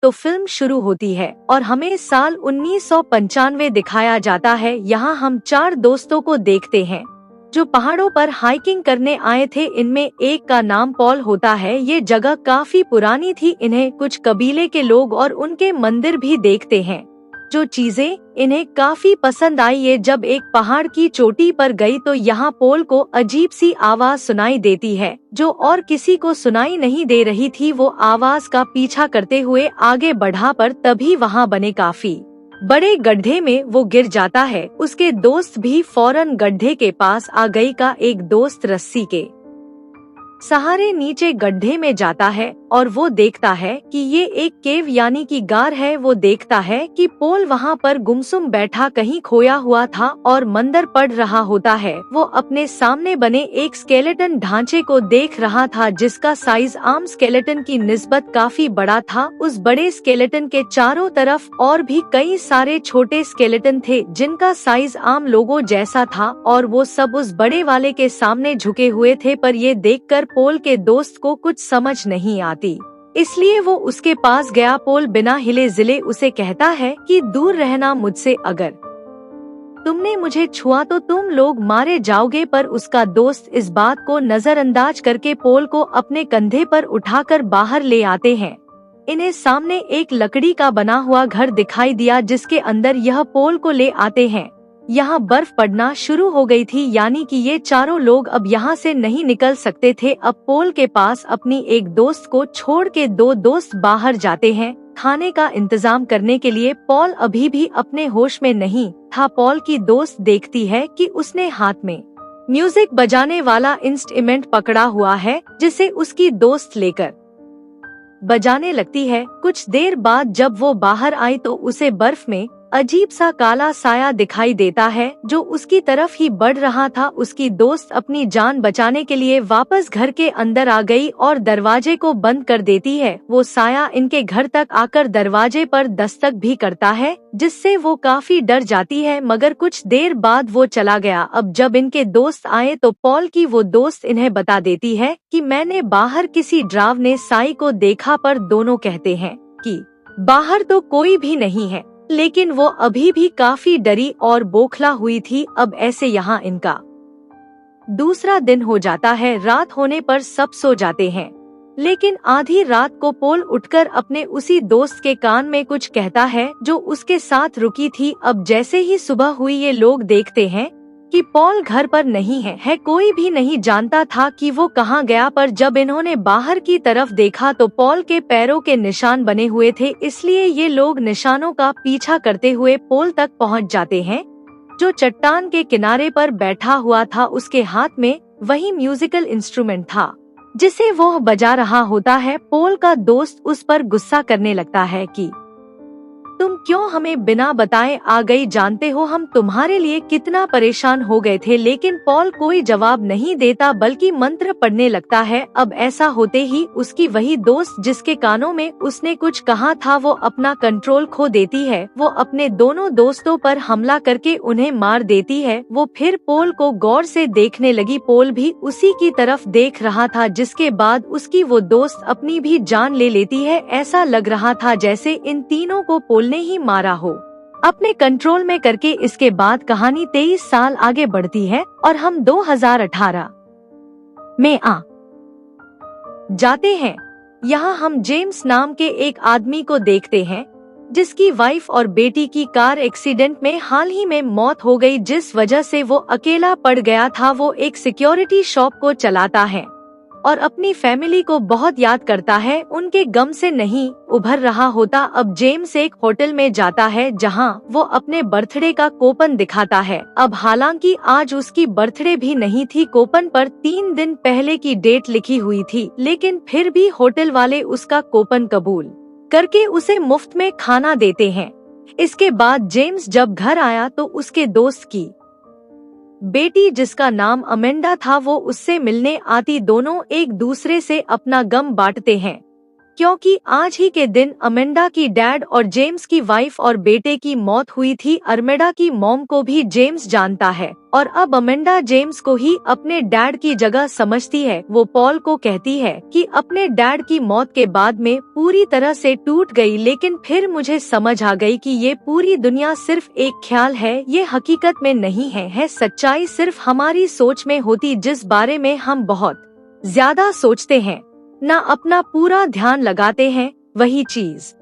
तो फिल्म शुरू होती है और हमें साल 1995 दिखाया जाता है। यहाँ हम 4 दोस्तों को देखते हैं जो पहाड़ों पर हाइकिंग करने आए थे। इनमें एक का नाम पॉल होता है। ये जगह काफी पुरानी थी। इन्हें कुछ कबीले के लोग और उनके मंदिर भी देखते हैं। जो चीजें इन्हें काफी पसंद आई, ये जब एक पहाड़ की चोटी पर गई तो यहाँ पॉल को अजीब सी आवाज सुनाई देती है जो और किसी को सुनाई नहीं दे रही थी। वो आवाज का पीछा करते हुए आगे बढ़ा पर तभी वहाँ बने काफी बड़े गड्ढे में वो गिर जाता है। उसके दोस्त भी फौरन गड्ढे के पास आ गई। का एक दोस्त रस्सी के सहारे नीचे गड्ढे में जाता है और वो देखता है कि ये एक केव यानी कि गार है। वो देखता है कि पॉल वहाँ पर गुमसुम बैठा कहीं खोया हुआ था और मंदिर पढ़ रहा होता है। वो अपने सामने बने एक स्केलेटन ढांचे को देख रहा था जिसका साइज आम स्केलेटन की निस्बत काफी बड़ा था। उस बड़े स्केलेटन के चारों तरफ और भी कई सारे छोटे स्केलेटन थे जिनका साइज आम लोगों जैसा था और वो सब उस बड़े वाले के सामने झुके हुए थे। पर ये देखकर पॉल के दोस्त को कुछ समझ नहीं आती, इसलिए वो उसके पास गया। पॉल बिना हिले जिले उसे कहता है कि दूर रहना मुझसे, अगर तुमने मुझे छुआ तो तुम लोग मारे जाओगे। पर उसका दोस्त इस बात को नजरअंदाज करके पॉल को अपने कंधे पर उठाकर बाहर ले आते हैं। इन्हें सामने एक लकड़ी का बना हुआ घर दिखाई दिया जिसके अंदर यह पॉल को ले आते हैं। यहाँ बर्फ पड़ना शुरू हो गई थी यानी कि ये चारों लोग अब यहाँ से नहीं निकल सकते थे। अब पॉल के पास अपनी एक दोस्त को छोड़ के 2 दोस्त बाहर जाते हैं खाने का इंतजाम करने के लिए। पॉल अभी भी अपने होश में नहीं था। पॉल की दोस्त देखती है कि उसने हाथ में म्यूजिक बजाने वाला इंस्ट्रूमेंट पकड़ा हुआ है जिसे उसकी दोस्त लेकर बजाने लगती है। कुछ देर बाद जब वो बाहर आई तो उसे बर्फ में अजीब सा काला साया दिखाई देता है जो उसकी तरफ ही बढ़ रहा था। उसकी दोस्त अपनी जान बचाने के लिए वापस घर के अंदर आ गई और दरवाजे को बंद कर देती है। वो साया इनके घर तक आकर दरवाजे पर दस्तक भी करता है जिससे वो काफी डर जाती है, मगर कुछ देर बाद वो चला गया। अब जब इनके दोस्त आए तो पॉल की वो दोस्त इन्हें बता देती है कि मैंने बाहर किसी डरावने साई को देखा। पर दोनों कहते हैं कि बाहर तो कोई भी नहीं है, लेकिन वो अभी भी काफी डरी और बौखला हुई थी। अब ऐसे यहाँ इनका दूसरा दिन हो जाता है। रात होने पर सब सो जाते हैं, लेकिन आधी रात को पॉल उठकर अपने उसी दोस्त के कान में कुछ कहता है जो उसके साथ रुकी थी। अब जैसे ही सुबह हुई ये लोग देखते हैं कि पॉल घर पर नहीं है। कोई भी नहीं जानता था कि वो कहाँ गया। पर जब इन्होंने बाहर की तरफ देखा तो पॉल के पैरों के निशान बने हुए थे, इसलिए ये लोग निशानों का पीछा करते हुए पॉल तक पहुँच जाते हैं जो चट्टान के किनारे पर बैठा हुआ था। उसके हाथ में वही म्यूजिकल इंस्ट्रूमेंट था जिसे वो बजा रहा होता है। पॉल का दोस्त उस पर गुस्सा करने लगता है कि तुम क्यों हमें बिना बताए आ गई, जानते हो हम तुम्हारे लिए कितना परेशान हो गए थे। लेकिन पॉल कोई जवाब नहीं देता बल्कि मंत्र पढ़ने लगता है। अब ऐसा होते ही उसकी वही दोस्त जिसके कानों में उसने कुछ कहा था वो अपना कंट्रोल खो देती है। वो अपने दोनों दोस्तों पर हमला करके उन्हें मार देती है। वो फिर पॉल को गौर से देखने लगी। पॉल भी उसी की तरफ देख रहा था, जिसके बाद उसकी वो दोस्त अपनी भी जान ले लेती है। ऐसा लग रहा था जैसे इन तीनों को पॉल ने ही मारा हो अपने कंट्रोल में करके। इसके बाद कहानी 23 साल आगे बढ़ती है और हम 2018 में आ जाते हैं। यहाँ हम जेम्स नाम के एक आदमी को देखते हैं जिसकी वाइफ और बेटी की कार एक्सीडेंट में हाल ही में मौत हो गई, जिस वजह से वो अकेला पड़ गया था। वो एक सिक्योरिटी शॉप को चलाता है और अपनी फैमिली को बहुत याद करता है, उनके गम से नहीं उभर रहा होता। अब जेम्स एक होटल में जाता है जहां वो अपने बर्थडे का कूपन दिखाता है। अब हालांकि आज उसकी बर्थडे भी नहीं थी, कूपन पर 3 दिन पहले की डेट लिखी हुई थी, लेकिन फिर भी होटल वाले उसका कूपन कबूल करके उसे मुफ्त में खाना देते हैं। इसके बाद जेम्स जब घर आया तो उसके दोस्त की बेटी जिसका नाम अमेंडा था वो उससे मिलने आती। दोनों एक दूसरे से अपना गम बांटते हैं। क्योंकि आज ही के दिन अमेंडा की डैड और जेम्स की वाइफ और बेटे की मौत हुई थी। अमेंडा की मॉम को भी जेम्स जानता है और अब अमेंडा जेम्स को ही अपने डैड की जगह समझती है। वो पॉल को कहती है कि अपने डैड की मौत के बाद में पूरी तरह से टूट गई, लेकिन फिर मुझे समझ आ गई कि ये पूरी दुनिया सिर्फ एक ख्याल है, ये हकीकत में नहीं है सच्चाई सिर्फ हमारी सोच में होती, जिस बारे में हम बहुत ज्यादा सोचते हैं, ना अपना पूरा ध्यान लगाते हैं, वही चीज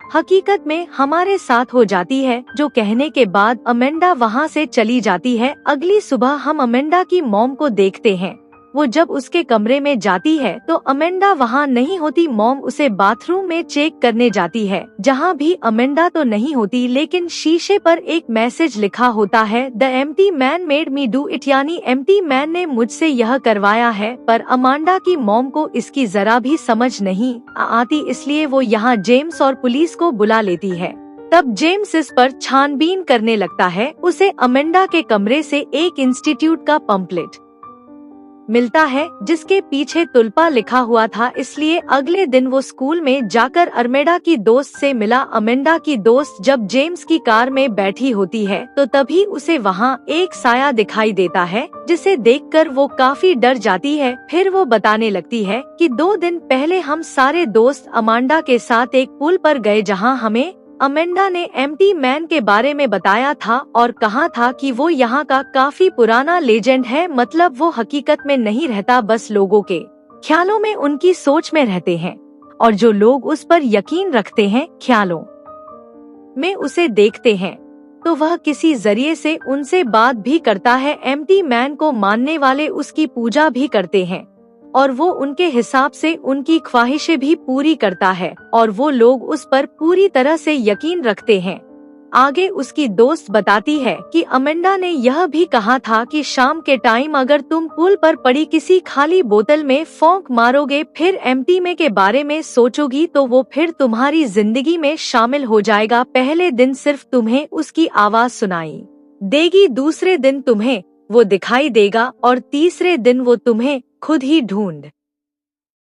हकीकत में हमारे साथ हो जाती है। जो कहने के बाद अमेंडा वहाँ से चली जाती है। अगली सुबह हम अमेंडा की मॉम को देखते हैं। वो जब उसके कमरे में जाती है तो अमेंडा वहाँ नहीं होती। मॉम उसे बाथरूम में चेक करने जाती है, जहाँ भी अमेंडा तो नहीं होती, लेकिन शीशे पर एक मैसेज लिखा होता है, the empty man made me do it, यानी एम्प्टी मैन ने मुझसे यह करवाया है। पर अमांडा की मॉम को इसकी जरा भी समझ नहीं आती, इसलिए वो यहाँ जेम्स और पुलिस को बुला लेती है। तब जेम्स इस पर छानबीन करने लगता है। उसे अमेंडा के कमरे से एक इंस्टीट्यूट का पंपलेट मिलता है जिसके पीछे तुल्पा लिखा हुआ था, इसलिए अगले दिन वो स्कूल में जाकर अमेंडा की दोस्त से मिला। अमेंडा की दोस्त जब जेम्स की कार में बैठी होती है तो तभी उसे वहाँ एक साया दिखाई देता है, जिसे देखकर वो काफी डर जाती है। फिर वो बताने लगती है कि 2 दिन पहले हम सारे दोस्त अमांडा के साथ एक पुल पर गए, जहाँ हमें अमेंडा ने एम्प्टी मैन के बारे में बताया था और कहा था कि वो यहाँ का काफी पुराना लेजेंड है, मतलब वो हकीकत में नहीं रहता, बस लोगों के ख्यालों में, उनकी सोच में रहते हैं, और जो लोग उस पर यकीन रखते हैं, ख्यालों में उसे देखते हैं, तो वह किसी जरिए से उनसे बात भी करता है। एम्प्टी मैन को मानने वाले उसकी पूजा भी करते हैं और वो उनके हिसाब से उनकी ख्वाहिशें भी पूरी करता है, और वो लोग उस पर पूरी तरह से यकीन रखते हैं। आगे उसकी दोस्त बताती है कि अमेंडा ने यह भी कहा था कि शाम के टाइम अगर तुम पुल पर पड़ी किसी खाली बोतल में फौंक मारोगे, फिर एम्प्टी में के बारे में सोचोगी, तो वो फिर तुम्हारी जिंदगी में शामिल हो जाएगा। पहले दिन सिर्फ तुम्हें उसकी आवाज सुनाई देगी, दूसरे दिन तुम्हें वो दिखाई देगा और तीसरे दिन वो तुम्हें खुद ही ढूंढ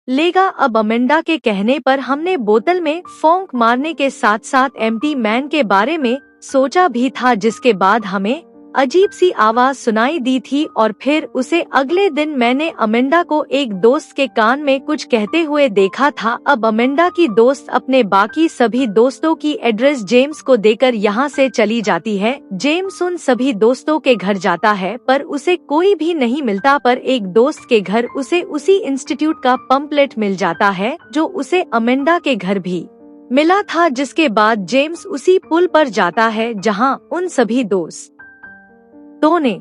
लेगा। अब अमेंडा के कहने पर हमने बोतल में फौंक मारने के साथ साथ एम्प्टी मैन के बारे में सोचा भी था, जिसके बाद हमें अजीब सी आवाज सुनाई दी थी। और फिर उसे अगले दिन मैंने अमेंडा को एक दोस्त के कान में कुछ कहते हुए देखा था। अब अमेंडा की दोस्त अपने बाकी सभी दोस्तों की एड्रेस जेम्स को देकर यहाँ से चली जाती है। जेम्स उन सभी दोस्तों के घर जाता है पर उसे कोई भी नहीं मिलता, पर एक दोस्त के घर उसे उसी इंस्टीट्यूट का पंपलेट मिल जाता है जो उसे अमेंडा के घर भी मिला था। जिसके बाद जेम्स उसी पुल पर जाता है जहाँ उन सभी दोस्तों ने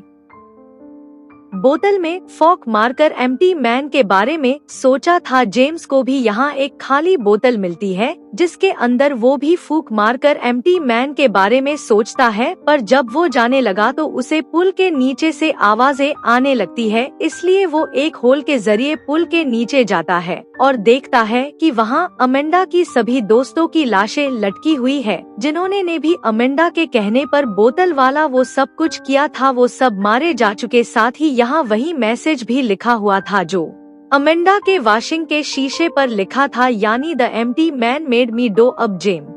बोतल में फौक मारकर एम्प्टी मैन के बारे में सोचा था। जेम्स को भी यहाँ एक खाली बोतल मिलती है जिसके अंदर वो भी फूक मारकर एम्प्टी मैन के बारे में सोचता है, पर जब वो जाने लगा तो उसे पुल के नीचे से आवाजें आने लगती है, इसलिए वो एक होल के जरिए पुल के नीचे जाता है और देखता है कि वहाँ अमेंडा की सभी दोस्तों की लाशें लटकी हुई है, जिन्होंने ने भी अमेंडा के कहने पर बोतल वाला वो सब कुछ किया था, वो सब मारे जा चुके। साथ ही यहाँ वही मैसेज भी लिखा हुआ था जो अमेंडा के वॉशिंग के शीशे पर लिखा था, यानी the empty man made me do. अब जेम्स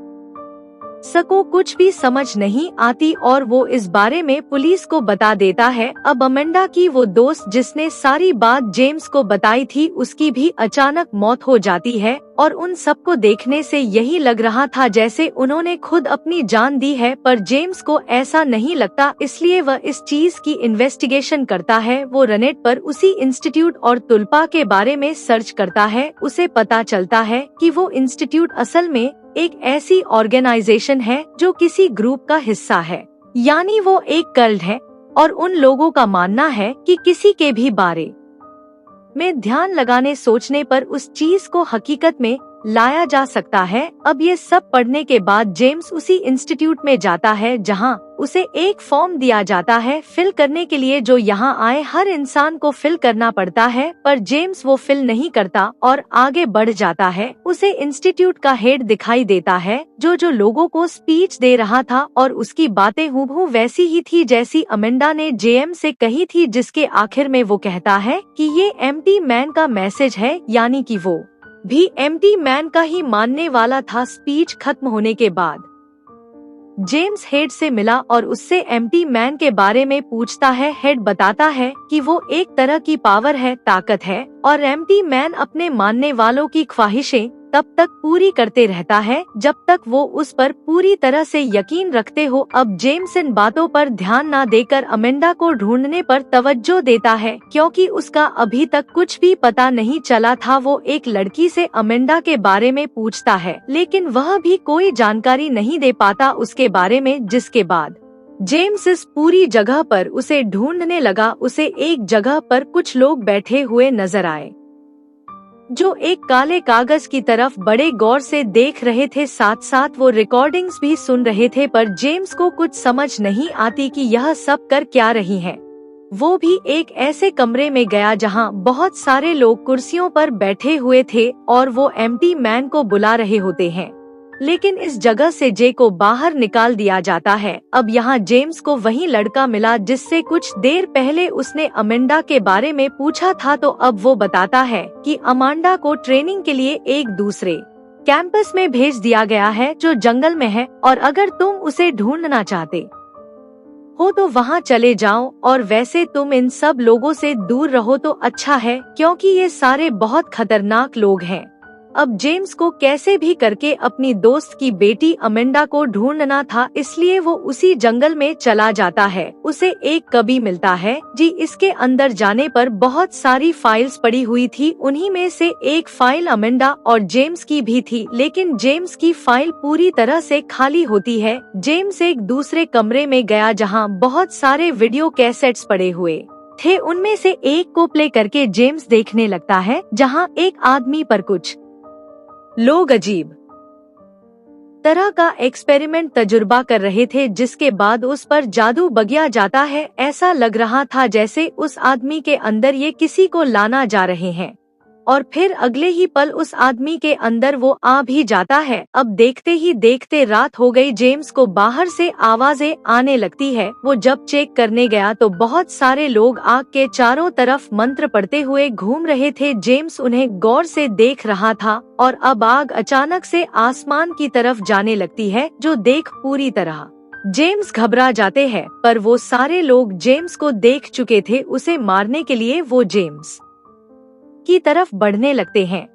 को कुछ भी समझ नहीं आती और वो इस बारे में पुलिस को बता देता है। अब अमेंडा की वो दोस्त जिसने सारी बात जेम्स को बताई थी, उसकी भी अचानक मौत हो जाती है और उन सबको देखने से यही लग रहा था जैसे उन्होंने खुद अपनी जान दी है, पर जेम्स को ऐसा नहीं लगता, इसलिए वह इस चीज की इन्वेस्टिगेशन करता है। वो रनेट पर उसी इंस्टीट्यूट और तुल्पा के बारे में सर्च करता है। उसे पता चलता है कि वो इंस्टीट्यूट असल में एक ऐसी ऑर्गेनाइजेशन है जो किसी ग्रुप का हिस्सा है, यानी वो एक कल्ट है, और उन लोगों का मानना है कि किसी के भी बारे में ध्यान लगाने सोचने पर उस चीज को हकीकत में लाया जा सकता है। अब ये सब पढ़ने के बाद जेम्स उसी इंस्टीट्यूट में जाता है जहां उसे एक फॉर्म दिया जाता है फिल करने के लिए, जो यहाँ आए हर इंसान को फिल करना पड़ता है, पर जेम्स वो फिल नहीं करता और आगे बढ़ जाता है। उसे इंस्टीट्यूट का हेड दिखाई देता है जो लोगों को स्पीच दे रहा था, और उसकी बातें हूबहू वैसी ही थी जैसी अमेंडा ने जेएम से कही थी, जिसके आखिर में वो कहता है कि ये एम्प्टी मैन का मैसेज है, यानी कि वो भी एम्प्टी मैन का ही मानने वाला था। स्पीच खत्म होने के बाद जेम्स हेड से मिला और उससे एम्प्टी मैन के बारे में पूछता है। हेड बताता है कि वो एक तरह की पावर है, ताकत है, और एम्प्टी मैन अपने मानने वालों की ख्वाहिशें तब तक पूरी करते रहता है जब तक वो उस पर पूरी तरह से यकीन रखते हो। अब जेम्स इन बातों पर ध्यान न देकर अमेंडा को ढूंढने पर तवज्जो देता है, क्योंकि उसका अभी तक कुछ भी पता नहीं चला था। वो एक लड़की से अमेंडा के बारे में पूछता है, लेकिन वह भी कोई जानकारी नहीं दे पाता उसके बारे में, जिसके बाद जेम्स इस पूरी जगह पर उसे ढूंढने लगा। उसे एक जगह पर कुछ लोग बैठे हुए नजर आए जो एक काले कागज की तरफ बड़े गौर से देख रहे थे। साथ साथ वो रिकॉर्डिंग्स भी सुन रहे थे, पर जेम्स को कुछ समझ नहीं आती कि यह सब कर क्या रही हैं। वो भी एक ऐसे कमरे में गया जहां बहुत सारे लोग कुर्सियों पर बैठे हुए थे और वो एम्प्टी मैन को बुला रहे होते हैं, लेकिन इस जगह से जे को बाहर निकाल दिया जाता है। अब यहाँ जेम्स को वही लड़का मिला जिससे कुछ देर पहले उसने अमेंडा के बारे में पूछा था। तो अब वो बताता है कि अमांडा को ट्रेनिंग के लिए एक दूसरे कैंपस में भेज दिया गया है जो जंगल में है, और अगर तुम उसे ढूंढना चाहते हो तो वहाँ चले जाओ, और वैसे तुम इन सब लोगों से दूर रहो तो अच्छा है, क्योंकि ये सारे बहुत खतरनाक लोग हैं। अब जेम्स को कैसे भी करके अपनी दोस्त की बेटी अमेंडा को ढूंढना था, इसलिए वो उसी जंगल में चला जाता है। उसे एक कवि मिलता है जी। इसके अंदर जाने पर बहुत सारी फाइल्स पड़ी हुई थी। उन्हीं में से एक फाइल अमेंडा और जेम्स की भी थी, लेकिन जेम्स की फाइल पूरी तरह से खाली होती है। जेम्स एक दूसरे कमरे में गया जहाँ बहुत सारे वीडियो कैसेट्स पड़े हुए थे। उनमें से एक को प्ले करके जेम्स देखने लगता है जहाँ एक आदमी पर कुछ लोग अजीब तरह का एक्सपेरिमेंट तजुर्बा कर रहे थे, जिसके बाद उस पर जादू बगिया जाता है। ऐसा लग रहा था जैसे उस आदमी के अंदर ये किसी को लाना जा रहे हैं, और फिर अगले ही पल उस आदमी के अंदर वो आ भी जाता है। अब देखते ही देखते रात हो गई। जेम्स को बाहर से आवाजें आने लगती है। वो जब चेक करने गया तो बहुत सारे लोग आग के चारों तरफ मंत्र पढ़ते हुए घूम रहे थे। जेम्स उन्हें गौर से देख रहा था, और अब आग अचानक से आसमान की तरफ जाने लगती है, जो देख पूरी तरह जेम्स घबरा जाते हैं। पर वो सारे लोग जेम्स को देख चुके थे। उसे मारने के लिए वो जेम्स की तरफ बढ़ने लगते हैं,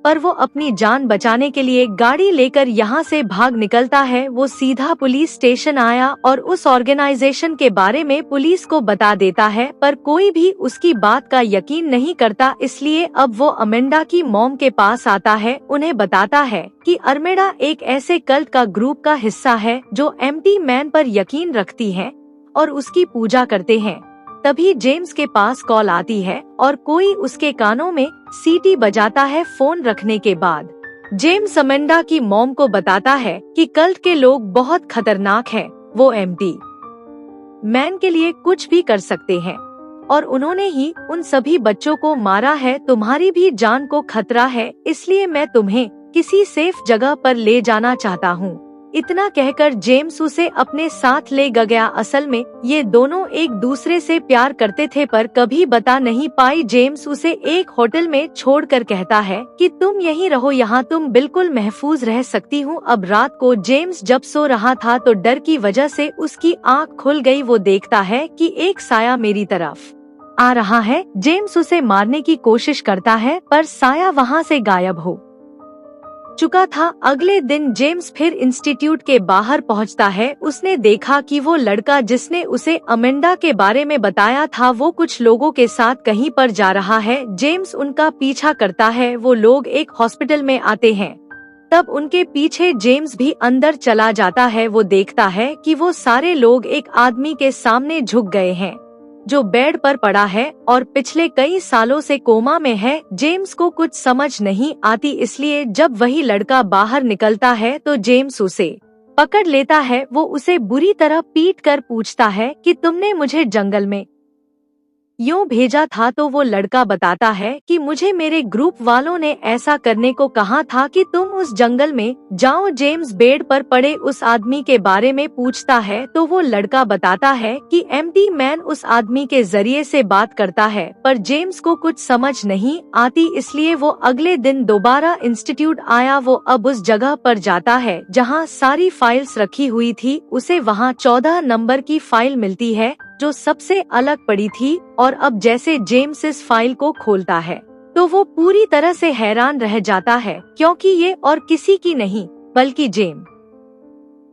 पर वो अपनी जान बचाने के लिए गाड़ी लेकर यहाँ से भाग निकलता है। वो सीधा पुलिस स्टेशन आया और उस ऑर्गेनाइजेशन के बारे में पुलिस को बता देता है, पर कोई भी उसकी बात का यकीन नहीं करता। इसलिए अब वो अमेंडा की मॉम के पास आता है। उन्हें बताता है कि अमेंडा एक ऐसे कल्ट का ग्रुप का हिस्सा है जो एम्प्टी मैन पर यकीन रखती है और उसकी पूजा करते हैं। तभी जेम्स के पास कॉल आती है और कोई उसके कानों में सीटी बजाता है। फोन रखने के बाद जेम्स अमेंडा की मॉम को बताता है कि कल्ट के लोग बहुत खतरनाक हैं। वो एम्प्टी मैन के लिए कुछ भी कर सकते हैं, और उन्होंने ही उन सभी बच्चों को मारा है। तुम्हारी भी जान को खतरा है, इसलिए मैं तुम्हें किसी सेफ जगह पर ले जाना चाहता हूँ। इतना कहकर जेम्स उसे अपने साथ ले गया। असल में ये दोनों एक दूसरे से प्यार करते थे, पर कभी बता नहीं पाई। जेम्स उसे एक होटल में छोड़कर कहता है कि तुम यहीं रहो, यहाँ तुम बिल्कुल महफूज रह सकती हूँ। अब रात को जेम्स जब सो रहा था तो डर की वजह से उसकी आँख खुल गई। वो देखता है कि एक साया मेरी तरफ आ रहा है। जेम्स उसे मारने की कोशिश करता है, पर साया वहाँ से गायब हो चुका था। अगले दिन जेम्स फिर इंस्टीट्यूट के बाहर पहुंचता है। उसने देखा कि वो लड़का जिसने उसे अमेंडा के बारे में बताया था, वो कुछ लोगों के साथ कहीं पर जा रहा है। जेम्स उनका पीछा करता है। वो लोग एक हॉस्पिटल में आते हैं, तब उनके पीछे जेम्स भी अंदर चला जाता है। वो देखता है कि वो सारे लोग एक आदमी के सामने झुक गए हैं जो बेड पर पड़ा है और पिछले कई सालों से कोमा में है। जेम्स को कुछ समझ नहीं आती, इसलिए जब वही लड़का बाहर निकलता है तो जेम्स उसे पकड़ लेता है। वो उसे बुरी तरह पीट कर पूछता है कि तुमने मुझे जंगल में यूं भेजा था। तो वो लड़का बताता है कि मुझे मेरे ग्रुप वालों ने ऐसा करने को कहा था कि तुम उस जंगल में जाओ। जेम्स बेड पर पड़े उस आदमी के बारे में पूछता है तो वो लड़का बताता है कि एम्प्टी मैन उस आदमी के जरिए से बात करता है, पर जेम्स को कुछ समझ नहीं आती, इसलिए वो अगले दिन दोबारा इंस्टीट्यूट आया। वो अब उस जगह पर जाता है जहाँ सारी फाइल्स रखी हुई थी। उसे वहाँ 14 नंबर की फाइल मिलती है जो सबसे अलग पड़ी थी, और अब जैसे जेम्स इस फाइल को खोलता है तो वो पूरी तरह से हैरान रह जाता है, क्योंकि ये और किसी की नहीं बल्कि जेम्स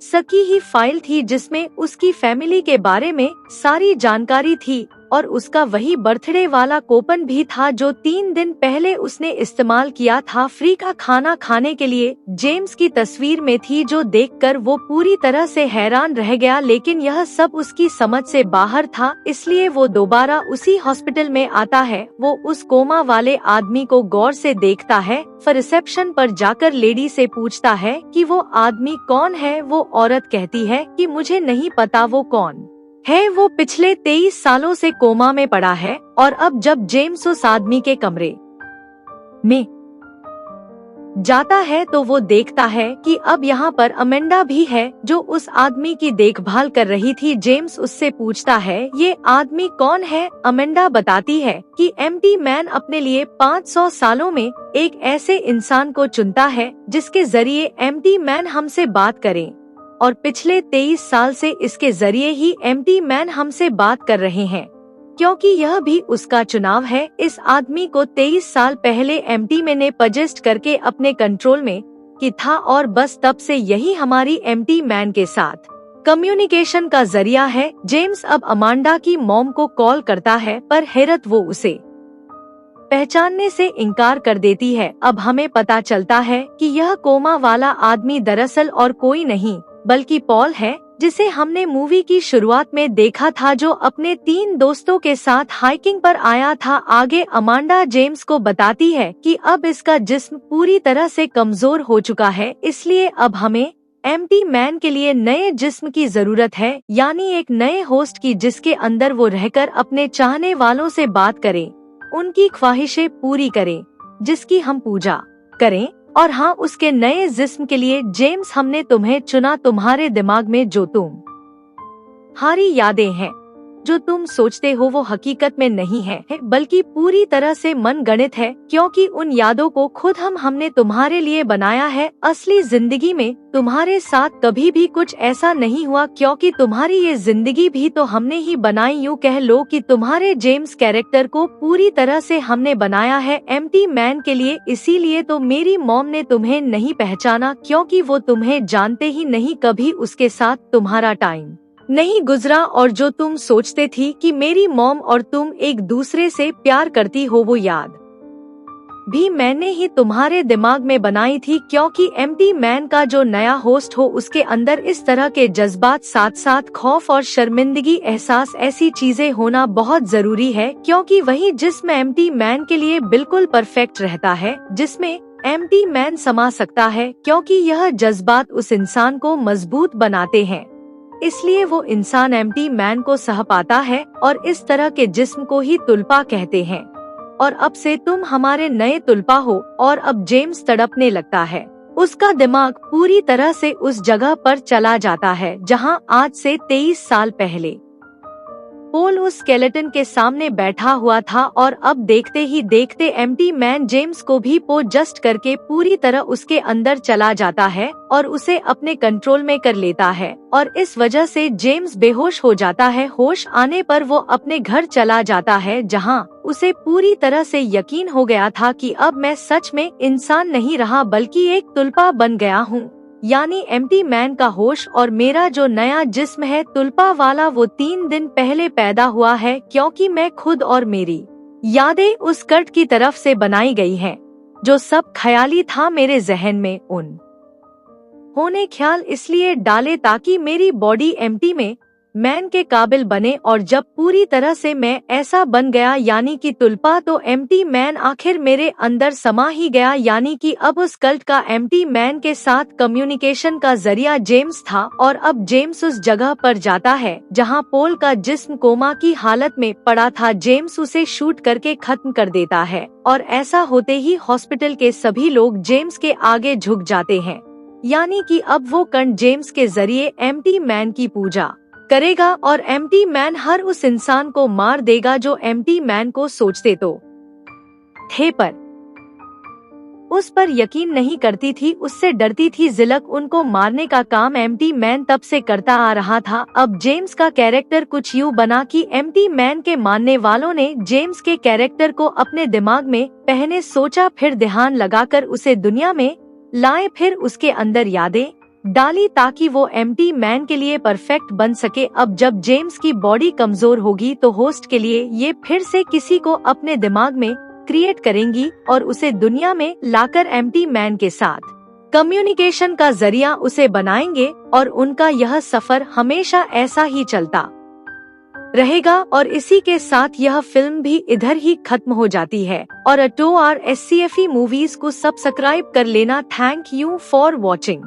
सकी ही फाइल थी जिसमें उसकी फैमिली के बारे में सारी जानकारी थी, और उसका वही बर्थडे वाला कूपन भी था जो 3 दिन पहले उसने इस्तेमाल किया था फ्री का खाना खाने के लिए। जेम्स की तस्वीर में थी जो देखकर वो पूरी तरह से हैरान रह गया, लेकिन यह सब उसकी समझ से बाहर था, इसलिए वो दोबारा उसी हॉस्पिटल में आता है। वो उस कोमा वाले आदमी को गौर से देखता है, फिर रिसेप्शन पर जाकर लेडी से पूछता है कि वो आदमी कौन है। वो औरत कहती है कि मुझे नहीं पता वो कौन है, वो पिछले 23 सालों से कोमा में पड़ा है। और अब जब जेम्स उस आदमी के कमरे में जाता है तो वो देखता है कि अब यहाँ पर अमेंडा भी है जो उस आदमी की देखभाल कर रही थी। जेम्स उससे पूछता है ये आदमी कौन है। अमेंडा बताती है कि एम्प्टी मैन अपने लिए 500 सालों में एक ऐसे इंसान को चुनता है जिसके जरिए एम्प्टी मैन हमसे बात करे, और पिछले 23 साल से इसके जरिए ही एम्प्टी मैन हमसे बात कर रहे हैं, क्योंकि यह भी उसका चुनाव है। इस आदमी को 23 साल पहले एम्प्टी मैन ने पजेस्ट करके अपने कंट्रोल में की था, और बस तब से यही हमारी एम्प्टी मैन के साथ कम्युनिकेशन का जरिया है। जेम्स अब अमांडा की मॉम को कॉल करता है, पर हैरत वो उसे पहचानने से इनकार कर देती है। अब हमें पता चलता है कि यह कोमा वाला आदमी दरअसल और कोई नहीं बल्कि पॉल है, जिसे हमने मूवी की शुरुआत में देखा था, जो अपने 3 दोस्तों के साथ हाइकिंग पर आया था। आगे अमांडा जेम्स को बताती है कि अब इसका जिस्म पूरी तरह से कमजोर हो चुका है, इसलिए अब हमें एम्प्टी मैन के लिए नए जिस्म की जरूरत है, यानी एक नए होस्ट की, जिसके अंदर वो रहकर अपने चाहने वालों से बात करे, उनकी ख्वाहिशें पूरी करे, जिसकी हम पूजा करें। और हाँ, उसके नए जिस्म के लिए जेम्स हमने तुम्हें चुना। तुम्हारे दिमाग में जो तुम्हारी यादें हैं, जो तुम सोचते हो, वो हकीकत में नहीं है, बल्कि पूरी तरह से मनगढ़ंत है, क्योंकि उन यादों को खुद हमने तुम्हारे लिए बनाया है। असली जिंदगी में तुम्हारे साथ कभी भी कुछ ऐसा नहीं हुआ, क्योंकि तुम्हारी ये जिंदगी भी तो हमने ही बनाई। यूँ कह लो कि तुम्हारे जेम्स कैरेक्टर को पूरी तरह से हमने बनाया है एम्प्टी मैन के लिए। इसीलिए तो मेरी मॉम ने तुम्हें नहीं पहचाना, क्योंकि वो तुम्हें जानते ही नहीं, कभी उसके साथ तुम्हारा टाइम नहीं गुजरा, और जो तुम सोचते थी कि मेरी मॉम और तुम एक दूसरे से प्यार करती हो, वो याद भी मैंने ही तुम्हारे दिमाग में बनाई थी। क्योंकि एम्प्टी मैन का जो नया होस्ट हो, उसके अंदर इस तरह के जज्बात, साथ साथ खौफ और शर्मिंदगी एहसास, ऐसी चीजें होना बहुत जरूरी है, क्योंकि वही जिस्म एम्प्टी मैन के लिए बिल्कुल परफेक्ट रहता है, जिसमें एम्प्टी मैन समा सकता है, क्योंकि यह जज्बात उस इंसान को मजबूत बनाते हैं। इसलिए वो इंसान एम्प्टी मैन को सह पाता है, और इस तरह के जिस्म को ही तुल्पा कहते हैं। और अब से तुम हमारे नए तुल्पा हो। और अब जेम्स तड़पने लगता है। उसका दिमाग पूरी तरह से उस जगह पर चला जाता है जहां आज से 23 साल पहले पोल उस स्केलेटन के सामने बैठा हुआ था, और अब देखते ही देखते एम्प्टी मैन जेम्स को भी पोजेस्ट करके पूरी तरह उसके अंदर चला जाता है और उसे अपने कंट्रोल में कर लेता है, और इस वजह से जेम्स बेहोश हो जाता है। होश आने पर वो अपने घर चला जाता है, जहां उसे पूरी तरह से यकीन हो गया था कि अब मैं सच में इंसान नहीं रहा बल्कि एक तुल्पा बन गया हूँ। यानी एम्प्टी मैन का होश और मेरा जो नया जिस्म है तुल्पा वाला, वो 3 दिन पहले पैदा हुआ है, क्योंकि मैं खुद और मेरी यादें उस कट की तरफ से बनाई गई हैं। जो सब ख्याली था मेरे जहन में, उन होने ख्याल इसलिए डाले ताकि मेरी बॉडी एम्प्टी में मैन के काबिल बने, और जब पूरी तरह से मैं ऐसा बन गया यानी कि तुल्पा, तो एम्प्टी मैन आखिर मेरे अंदर समा ही गया। यानी कि अब उस कल्ट का एम्प्टी मैन के साथ कम्युनिकेशन का जरिया जेम्स था, और अब जेम्स उस जगह पर जाता है जहां पोल का जिस्म कोमा की हालत में पड़ा था। जेम्स उसे शूट करके खत्म कर देता है, और ऐसा होते ही हॉस्पिटल के सभी लोग जेम्स के आगे झुक जाते हैं। यानी कि अब वो कर्ण जेम्स के जरिए एम्प्टी मैन की पूजा करेगा, और एम्प्टी मैन हर उस इंसान को मार देगा जो एम्प्टी मैन को सोचते तो थे पर उस पर यकीन नहीं करती थी, उससे डरती थी। जिलक उनको मारने का काम एम्प्टी मैन तब से करता आ रहा था। अब जेम्स का कैरेक्टर कुछ यूं बना कि एम्प्टी मैन के मानने वालों ने जेम्स के कैरेक्टर को अपने दिमाग में पहले सोचा, फिर ध्यान लगाकर उसे दुनिया में लाए, फिर उसके अंदर यादें डाली ताकि वो एम्प्टी मैन के लिए परफेक्ट बन सके। अब जब जेम्स की बॉडी कमजोर होगी तो होस्ट के लिए ये फिर से किसी को अपने दिमाग में क्रिएट करेंगी और उसे दुनिया में लाकर एम्प्टी मैन के साथ कम्युनिकेशन का जरिया उसे बनाएंगे, और उनका यह सफर हमेशा ऐसा ही चलता रहेगा। और इसी के साथ यह फिल्म भी इधर ही खत्म हो जाती है। और RSCFE मूवीज को सब्सक्राइब कर लेना। Thank you for watching.